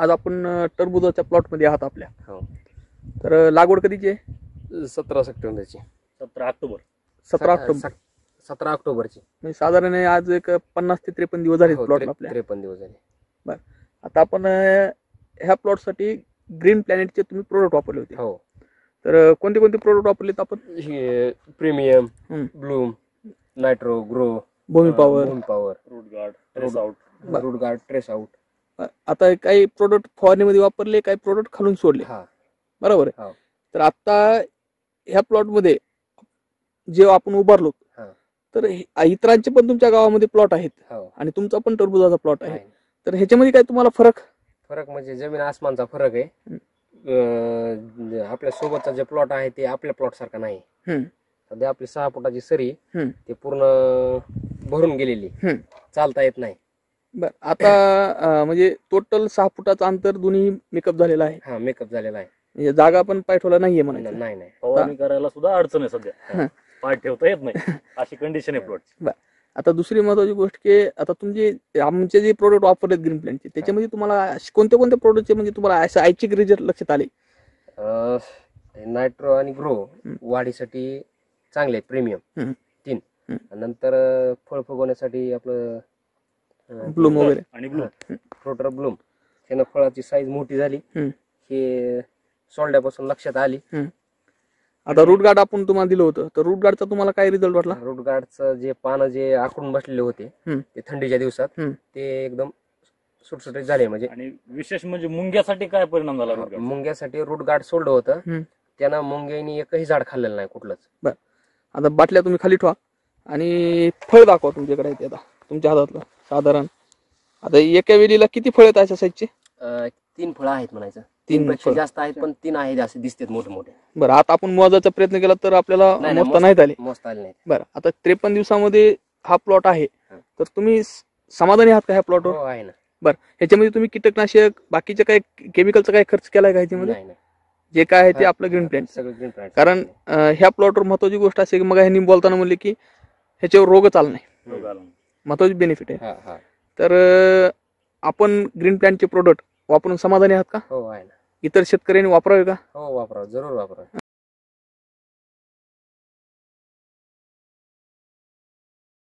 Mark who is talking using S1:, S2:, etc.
S1: आज आपण टरबुजाच्या प्लॉटमध्ये आहात आपल्या.
S2: हो.
S1: तर लागवड कधीची आहे?
S2: 17 सप्टेंबरची.
S3: 17 ऑक्टोबर.
S1: 17
S2: ऑक्टोबरची.
S1: म्हणजे साधारण आज एक 50 ते 53 दिवस झाले प्लॉट आपल्या.
S2: 53 दिवस झाले.
S1: बरं, आता आपण ह्या प्लॉटसाठी ग्रीन प्लॅनेटचे तुम्ही प्रोडक्ट वापरले होते.
S2: हो.
S1: तर कोणते कोणते प्रोडक्ट वापरलेत आपण?
S2: Premium, bloom, nitro, grow,
S1: Bhumi power,
S3: root guard, trace out.
S1: आता काही प्रोडक्ट फवारणीमध्ये वापरले, काही प्रोडक्ट खालून सोडले. बरोबर आहे.
S2: हो.
S1: तर आता ह्या प्लॉट मध्ये जे आपण उभारलो, तर इतरांचे पण तुमच्या गावामध्ये प्लॉट आहेत.
S2: हो.
S1: आणि तुमचा पण टरबुजाचा प्लॉट आहे. तर ह्याच्यामध्ये काय तुम्हाला फरक
S2: म्हणजे जमीन आसमानचा फरक आहे. आपल्या सोबतचा जे प्लॉट आहे ते आपल्या प्लॉट सारखा नाही. सध्या आपली 6 फुटाची सरी ते पूर्ण भरून गेलेली, चालता येत नाही.
S1: बर, आता म्हणजे टोटल 6 फुटाचं अंतर दोन्ही मेकअप झालेला आहे.
S2: हा, मेकअप झालेला आहे.
S1: म्हणजे जागा पण पाय ठेवला नाहीये म्हणायचं.
S2: नाही.
S3: फवारणी करायला सुद्धा अडचण आहे सध्या. पाय ठेवता येत नाही अशी कंडिशन आहे प्लॉटची.
S1: आता दुसरी महत्वाची गोष्ट की आता तुमचे आमचे जे प्रोडक्ट वापरलेत ग्रीन प्लॅनचे, त्याच्यामध्ये तुम्हाला कोणत्या कोणत्या प्रोडक्टचे म्हणजे तुम्हाला असं ऐच्छिक रिझल्ट लक्षात आले?
S2: नायट्रो आणि ग्रो वाढीसाठी चांगले आहेत. प्रीमियम 3. नंतर फळ फुगवण्यासाठी आपलं
S1: ब्लूम वगैरे
S3: आणि ब्लूम,
S2: फ्रुटर ब्लूम, त्यानं फळाची साईज मोठी झाली. हे सोडल्यापासून लक्षात आली.
S1: आता रूट गार्ड आपण तुम्हाला दिलं होतं, तर रूट गार्डचा तुम्हाला काय रिझल्ट वाटला?
S2: रूट गार्डचं जे पानं जे आखडून बसलेले होते ते थंडीच्या दिवसात ते एकदम सुटसुटीत झाले. म्हणजे
S3: आणि विशेष म्हणजे मुंग्यासाठी काय परिणाम झाला रूट गार्ड?
S2: मुंग्यासाठी रूट गार्ड सोडलं होतं, त्यानं मुंग्यानी एकही झाड खाल्लेलं नाही कुठलंच.
S1: बरं, आता बाटल्या तुम्ही खाली ठेवा आणि फळ दाखवा तुमच्याकडे आहे ते आता तुमच्या हातातलं. साधारण आता एका वेळेला किती फळ आहेत अशा साईजचे?
S2: 3 फळं आहेत म्हणायचं. 3 पेक्षा जास्त आहेत, पण 3 आहेत असे दिसतात मोठे मोठे.
S1: बरं, आता आपण मोजायचा प्रयत्न केला तर आपल्याला मोजता नाहीत आले. बरं, आता 53 दिवसामध्ये हा प्लॉट आहे, तर तुम्ही समाधानी आहात का ह्या प्लॉटवर?
S2: हो, आहे ना.
S1: बरं, ह्याच्यामध्ये तुम्ही कीटकनाशक बाकीचे काही केमिकलचा काही खर्च केलाय का ह्याच्यामध्ये?
S2: नाही.
S1: जे काय आहे ते आपलं ग्रीन प्लॅन
S2: सगळं ग्रीन प्लॅन.
S1: कारण ह्या प्लॉटवर महत्वाची गोष्ट असे की मग ह्यांनी बोलताना म्हणले की ह्याच्यावर रोग चालू नाही, महत्वाची बेनिफिट आहे. तर आपण ग्रीन प्लॅनचे प्रोडक्ट वापरून समाधानी आहात का?
S2: हो, आहे ना.
S1: इतर शेतकऱ्यांनी वापरावे का?
S2: हो, वापरावं, जरूर वापरावं.